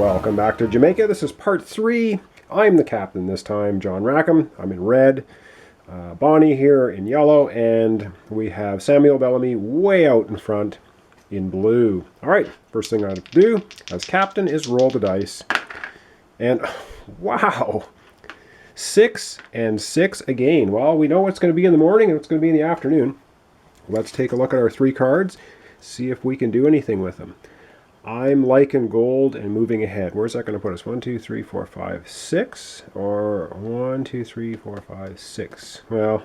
Welcome back to Jamaica. This is part 3. I'm the captain this time, John Rackham. I'm in red. Bonnie here in yellow. And we have Samuel Bellamy way out in front in blue. Alright, first thing I have to do as captain is roll the dice. And wow! 6 and 6 again. Well, we know what's going to be in the morning and what's going to be in the afternoon. Let's take a look at our 3 cards. See if we can do anything with them. I'm liking gold and moving ahead. Where's that going to put us? 1, 2, 3, 4, 5, 6. Or 1, 2, 3, 4, 5, 6. Well,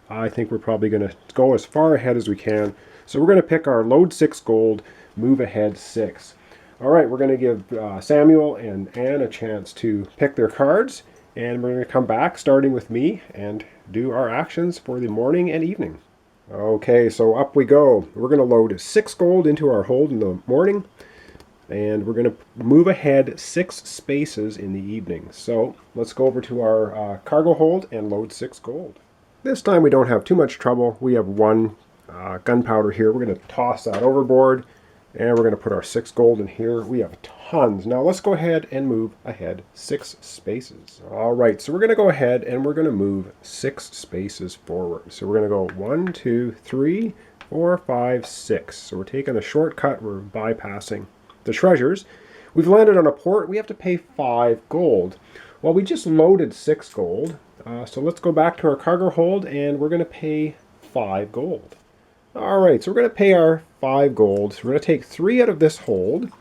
I think we're probably going to go as far ahead as we can. So we're going to pick our load 6 gold, move ahead 6. All right, we're going to give Samuel and Anne a chance to pick their cards. And we're going to come back, starting with me, and do our actions for the morning and evening. Okay, so up we go. We're going to load 6 gold into our hold in the morning, and we're going to move ahead 6 spaces in the evening. So let's go over to our cargo hold and load 6 gold. This time we don't have too much trouble. We have 1 gunpowder here. We're going to toss that overboard, and we're going to put our 6 gold in here. We have tons. Now let's go ahead and move ahead 6 spaces. All right, so we're going to go ahead and we're going to move 6 spaces forward. So we're going to go 1, 2, 3, 4, 5, 6. So we're taking a shortcut. We're bypassing the treasures. We've landed on a port. We have to pay 5 gold. Well, we just loaded 6 gold. So let's go back to our cargo hold and we're going to pay 5 gold. All right, so we're going to pay our 5 gold. So we're going to take 3 out of this hold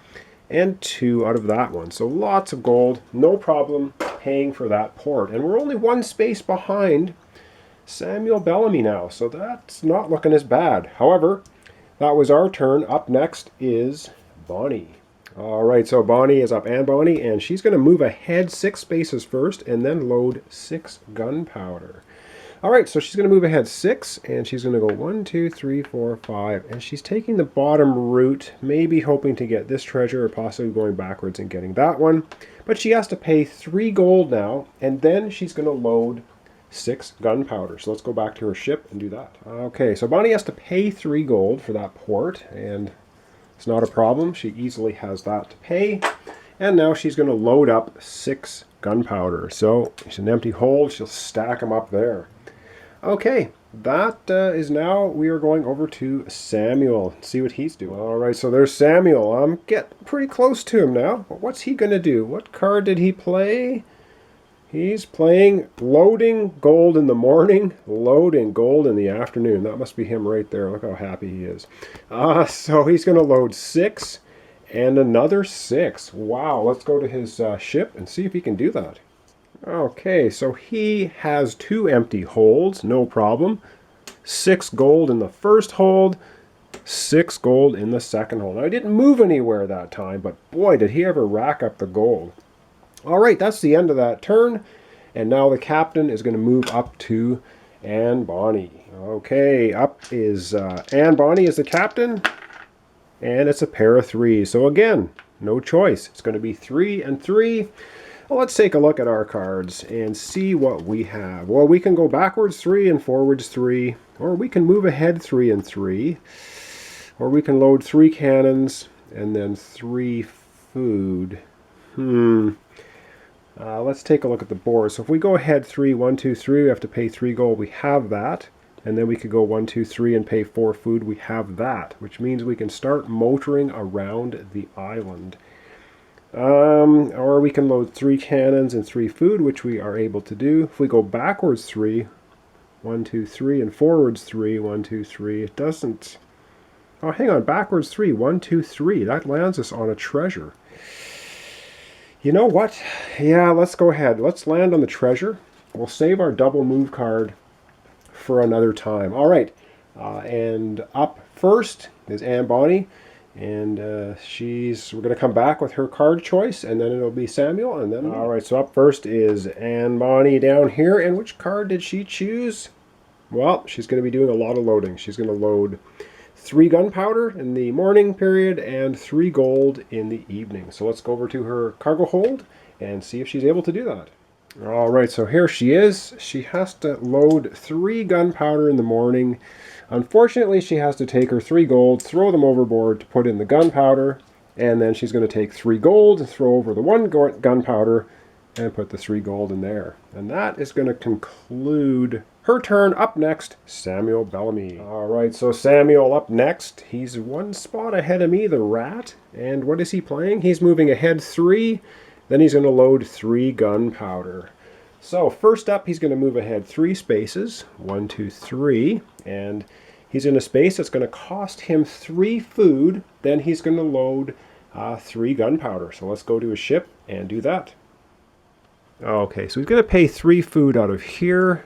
and 2 out of that one. So lots of gold, no problem paying for that port. And we're only 1 space behind Samuel Bellamy now, so that's not looking as bad. However, that was our turn. Up next is Bonnie. All right, so Bonnie is up, and Bonnie, and she's going to move ahead 6 spaces first and then load 6 gunpowder. All right, so she's going to move ahead 6, and she's going to go 1, 2, 3, 4, 5, and she's taking the bottom route, maybe hoping to get this treasure or possibly going backwards and getting that one. But she has to pay 3 gold now, and then she's going to load 6 gunpowder. So let's go back to her ship and do that. Okay, so Bonnie has to pay 3 gold for that port, and it's not a problem. She easily has that to pay. And now she's going to load up 6 gunpowder. So it's an empty hold. She'll stack them up there. Okay, that is now we are going over to Samuel. See what he's doing. All right, so there's Samuel. I'm getting pretty close to him now. But what's he going to do? What card did he play? He's playing loading gold in the morning, loading gold in the afternoon. That must be him right there. Look how happy he is. So he's going to load 6 and another 6. Wow, let's go to his ship and see if he can do that. Okay, so he has 2 empty holds, no problem. 6 gold in the first hold, 6 gold in the second hold. Now, I didn't move anywhere that time, but boy, did he ever rack up the gold. All right, that's the end of that turn. And now the captain is going to move up to Anne Bonnie. Okay, up is Anne Bonnie is the captain. And it's a pair of 3s. So again, no choice. It's going to be 3 and 3. Well, let's take a look at our cards and see what we have. Well, we can go backwards 3 and forwards 3. Or we can move ahead 3 and 3. Or we can load 3 cannons and then 3 food. Let's take a look at the board. So if we go ahead 3, 1, 2, 3, we have to pay 3 gold. We have that. And then we could go 1, 2, 3 and pay 4 food. We have that, which means we can start motoring around the island. Or we can load 3 cannons and 3 food, which we are able to do. If we go backwards 3, 1, 2, 3, and forwards 3, 1, 2, 3, it doesn't. Oh, hang on, backwards 3, 1, 2, 3. That lands us on a treasure. You know what? Yeah, let's go ahead. Let's land on the treasure. We'll save our double move card for another time. All right, and up first is Anne Bonnie, and we're going to come back with her card choice, and then it'll be Samuel, and then all right. So up first is Anne Bonnie down here, and which card did she choose? Well, she's going to be doing a lot of loading. She's going to load 3 gunpowder in the morning period and 3 gold in the evening. So let's go over to her cargo hold and see if she's able to do that. All right, so here she is. She has to load 3 gunpowder in the morning. Unfortunately, she has to take her 3 gold, throw them overboard to put in the gunpowder, And then she's going to take 3 gold, throw over the 1 gunpowder, and put the 3 gold in there. And that is going to conclude her turn. Up next, Samuel Bellamy. All right, so Samuel up next. He's 1 spot ahead of me, the rat. And what is he playing? He's moving ahead 3. Then he's going to load 3 gunpowder. So first up, he's going to move ahead 3 spaces. 1, 2, 3. And he's in a space that's going to cost him 3 food. Then he's going to load 3 gunpowder. So let's go to his ship and do that. Okay, so he's going to pay 3 food out of here.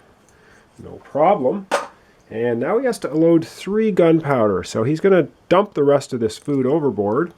No problem. And now he has to load 3 gunpowder. So he's going to dump the rest of this food overboard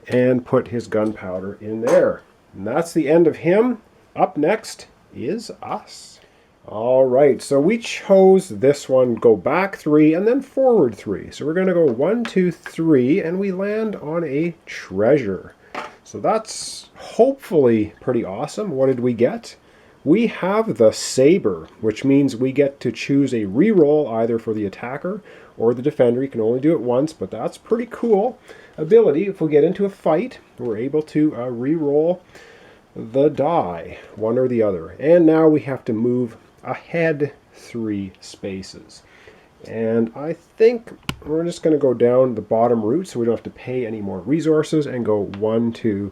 and put his gunpowder in there. And that's the end of him. Up next is us. All right, so we chose this one, go back 3 and then forward 3. So we're going to go 1, 2, 3, and we land on a treasure. So that's hopefully pretty awesome. What did we get? We have the saber, which means we get to choose a reroll either for the attacker or the defender. You can only do it once, but that's pretty cool ability. If we get into a fight, we're able to reroll the die, one or the other. And now we have to move ahead 3 spaces. And I think we're just going to go down the bottom route so we don't have to pay any more resources and go 1, 2,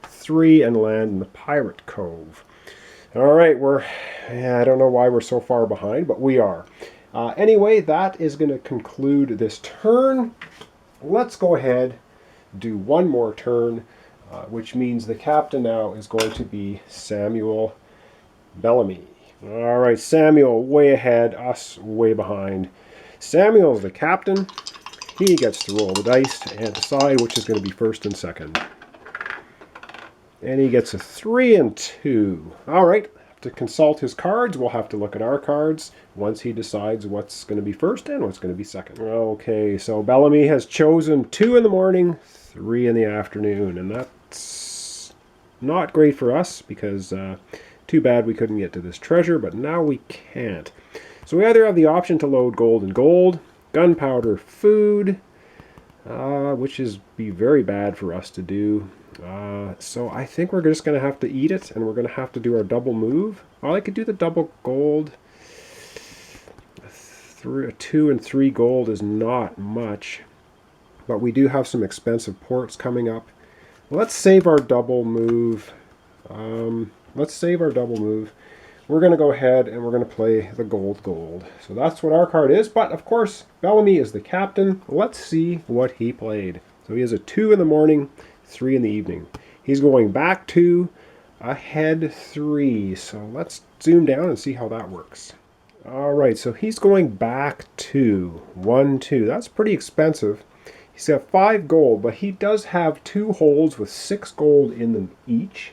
3 and land in the Pirate Cove. All right, I don't know why we're so far behind, but we are. Anyway, that is going to conclude this turn. Let's go ahead, do 1 more turn, which means the captain now is going to be Samuel Bellamy. All right, Samuel way ahead, us way behind. Samuel's the captain. He gets to roll the dice and decide which is going to be first and second. And he gets a 3 and 2. All right, to consult his cards, we'll have to look at our cards once he decides what's going to be first and what's going to be second. Okay, so Bellamy has chosen 2 in the morning, 3 in the afternoon, and that's not great for us because too bad we couldn't get to this treasure, but now we can't. So we either have the option to load gold and gold, gunpowder, food, which is be very bad for us to do. So I think we're just going to have to eat it, and we're going to have to do our double move. Well, I could do the double gold. 2 and 3 gold is not much, but we do have some expensive ports coming up. Let's save our double move. We're going to go ahead and we're going to play the gold. So that's what our card is. But of course, Bellamy is the captain. Let's see what he played. So he has a 2 in the morning, 3 in the evening. He's going back 2, ahead 3. So let's zoom down and see how that works. All right, so he's going back 2, 1, 2. That's pretty expensive. He's got 5 gold, but he does have 2 holds with 6 gold in them each.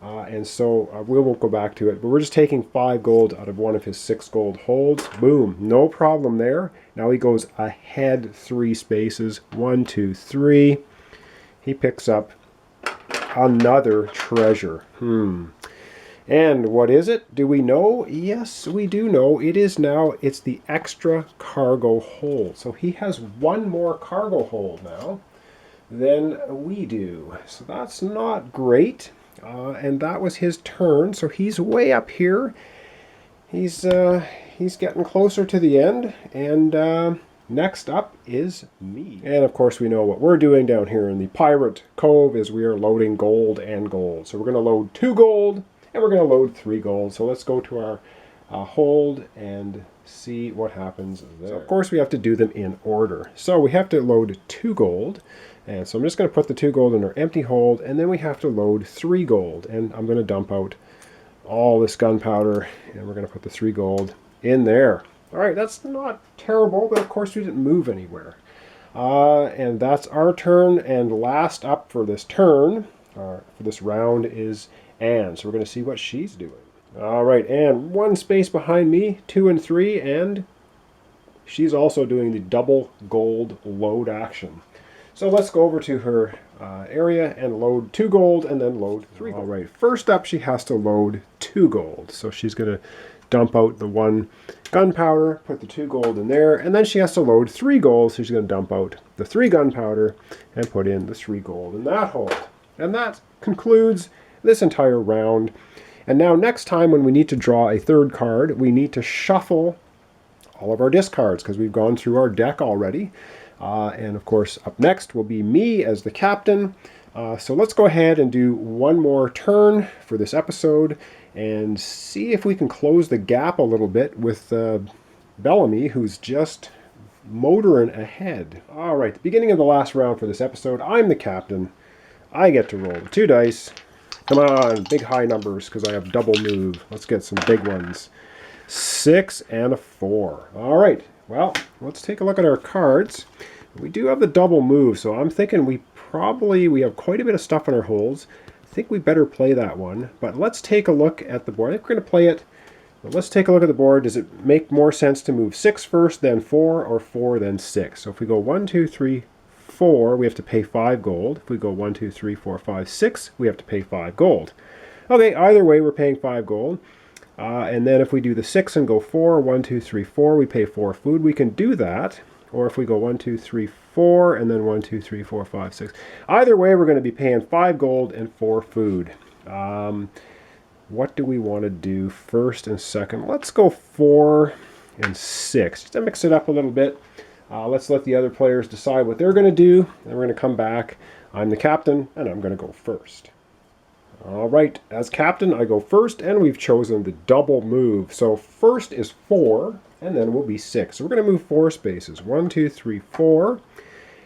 And so we won't go back to it, but we're just taking 5 gold out of one of his 6 gold holds. Boom, no problem there. Now he goes ahead 3 spaces, 1, 2, 3. He picks up another treasure. And what is it? Do we know? Yes, we do know. It's the extra cargo hold. So he has 1 more cargo hold now than we do. So that's not great. And that was his turn, so he's way up here. He's getting closer to the end, and next up is me. And of course we know what we're doing down here in the Pirate Cove is we are loading gold and gold. So we're going to load 2 gold, and we're going to load 3 gold. So let's go to our hold and see what happens there. So of course we have to do them in order. So we have to load 2 gold. And so I'm just going to put the 2 gold in our empty hold, and then we have to load 3 gold. And I'm going to dump out all this gunpowder, and we're going to put the 3 gold in there. All right, that's not terrible, but of course we didn't move anywhere. And that's our turn, and last up for this turn, for this round, is Anne. So we're going to see what she's doing. All right, Anne, 1 space behind me, 2 and 3, and she's also doing the double gold load action. So let's go over to her area and load 2 gold and then load 3 gold. All right, first up she has to load 2 gold. So she's going to dump out the 1 gunpowder, put the 2 gold in there, and then she has to load 3 gold, so she's going to dump out the 3 gunpowder and put in the 3 gold in that hole. And that concludes this entire round. And now next time when we need to draw a 3rd card, we need to shuffle all of our discards because we've gone through our deck already. And of course, up next will be me as the captain. So let's go ahead and do one more turn for this episode and see if we can close the gap a little bit with Bellamy, who's just motoring ahead. All right, the beginning of the last round for this episode. I'm the captain. I get to roll 2 dice. Come on, big high numbers because I have double move. Let's get some big ones. 6 and a 4. All right, well, let's take a look at our cards. We do have the double move, so I'm thinking we have quite a bit of stuff in our holes. I think we better play that one, but let's take a look at the board. I think we're going to play it, but let's take a look at the board. Does it make more sense to move 6 first, then 4, or 4, then 6? So if we go 1, 2, 3, 4, we have to pay 5 gold. If we go 1, 2, 3, 4, 5, 6, we have to pay 5 gold. Okay, either way, we're paying 5 gold. And then if we do the 6 and go 4, 1, 2, 3, 4, we pay 4 food. We can do that. Or if we go 1, 2, 3, 4, and then 1, 2, 3, 4, 5, 6. Either way, we're going to be paying 5 gold and 4 food. What do we want to do first and second? Let's go 4 and 6. Just to mix it up a little bit. Let's let the other players decide what they're going to do. And we're going to come back. I'm the captain, and I'm going to go first. All right, as captain, I go first, and we've chosen the double move. So first is 4, and then will be 6. So we're going to move 4 spaces. 1, 2, 3, 4.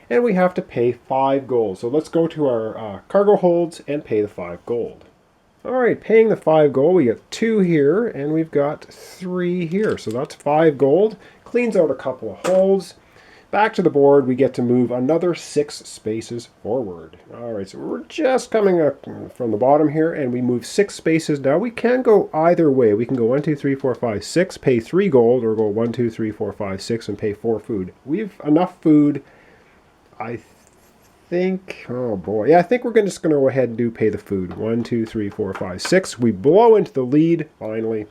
And we have to pay 5 gold. So let's go to our cargo holds and pay the 5 gold. All right, paying the 5 gold, we get 2 here, and we've got 3 here. So that's 5 gold. Cleans out a couple of holds. Back to the board, we get to move another 6 spaces forward. All right, so we're just coming up from the bottom here, and we move 6 spaces. Now, we can go either way. We can go 1, 2, 3, 4, 5, 6, pay 3 gold, or go 1, 2, 3, 4, 5, 6, and pay 4 food. We've enough food, I think. Oh, boy. Yeah, I think we're just going to go ahead and pay the food. 1, 2, 3, 4, 5, 6. We blow into the lead, finally,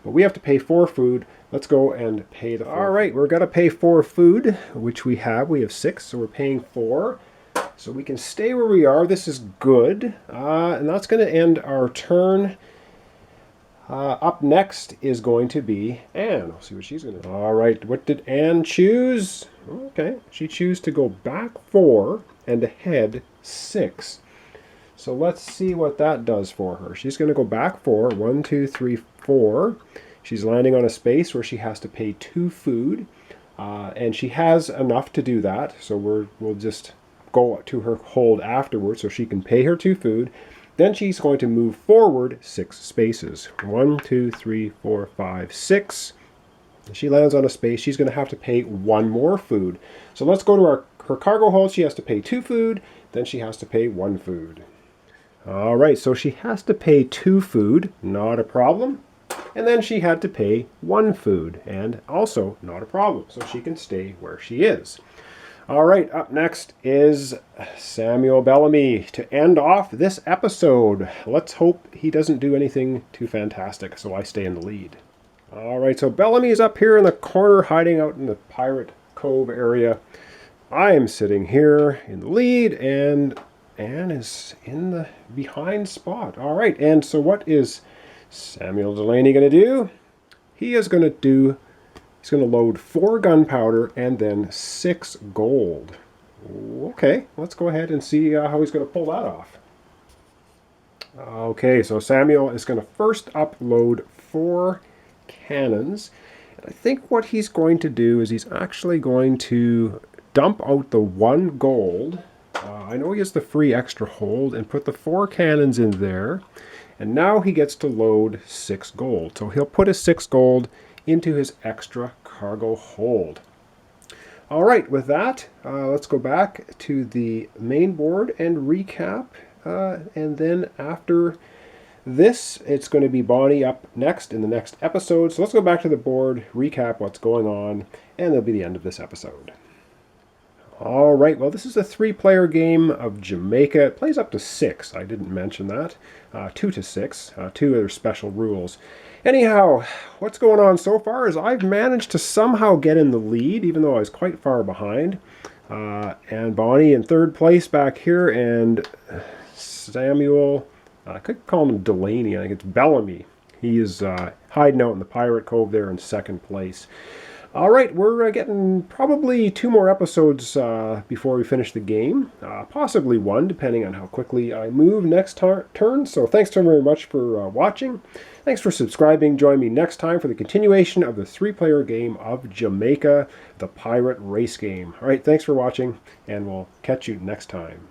but we have to pay 4 food. Let's go and pay the 4. All right, we're going to pay 4 food, which we have. We have 6, so we're paying 4. So we can stay where we are. This is good. And that's going to end our turn. Up next is going to be Anne. We'll see what she's going to do. All right, what did Anne choose? Okay, she chose to go back 4 and ahead 6. So let's see what that does for her. She's going to go back 4. 1, 2, 3, 4. She's landing on a space where she has to pay 2 food, and she has enough to do that, so we'll just go to her hold afterwards so she can pay her 2 food. Then she's going to move forward 6 spaces. 1, 2, 3, 4, 5, 6. She lands on a space. She's going to have to pay 1 more food. So let's go to her cargo hold. She has to pay 2 food, then she has to pay 1 food. All right, so she has to pay 2 food, not a problem. And then she had to pay 1 food, and also not a problem, so she can stay where she is. All right, up next is Samuel Bellamy to end off this episode. Let's hope he doesn't do anything too fantastic, so I stay in the lead. All right, so Bellamy is up here in the corner, hiding out in the Pirate Cove area. I am sitting here in the lead, and Anne is in the behind spot. All right, and so what is Samuel Delaney going to do? He's going to load 4 gunpowder and then 6 gold. Okay, let's go ahead and see how he's going to pull that off. Okay, so Samuel is going to first upload 4 cannons. And I think what he's going to do is he's actually going to dump out the 1 gold. I know he has the free extra hold, and put the 4 cannons in there. And now he gets to load 6 gold. So he'll put his 6 gold into his extra cargo hold. All right, with that, let's go back to the main board and recap. And then after this, it's going to be Bonnie up next in the next episode. So let's go back to the board, recap what's going on, and that'll be the end of this episode. All right, well, this is a three-player game of Jamaica. It plays up to six. I didn't mention that. 2 to 6. Two other special rules. Anyhow, what's going on so far is I've managed to somehow get in the lead, even though I was quite far behind. And Bonnie in third place back here, and Samuel, I could call him Delaney, I think it's Bellamy. He is hiding out in the Pirate Cove there in second place. All right, we're getting probably 2 more episodes before we finish the game. Possibly 1, depending on how quickly I move next turn. So thanks so very much for watching. Thanks for subscribing. Join me next time for the continuation of the 3-player game of Jamaica, the Pirate Race Game. All right, thanks for watching, and we'll catch you next time.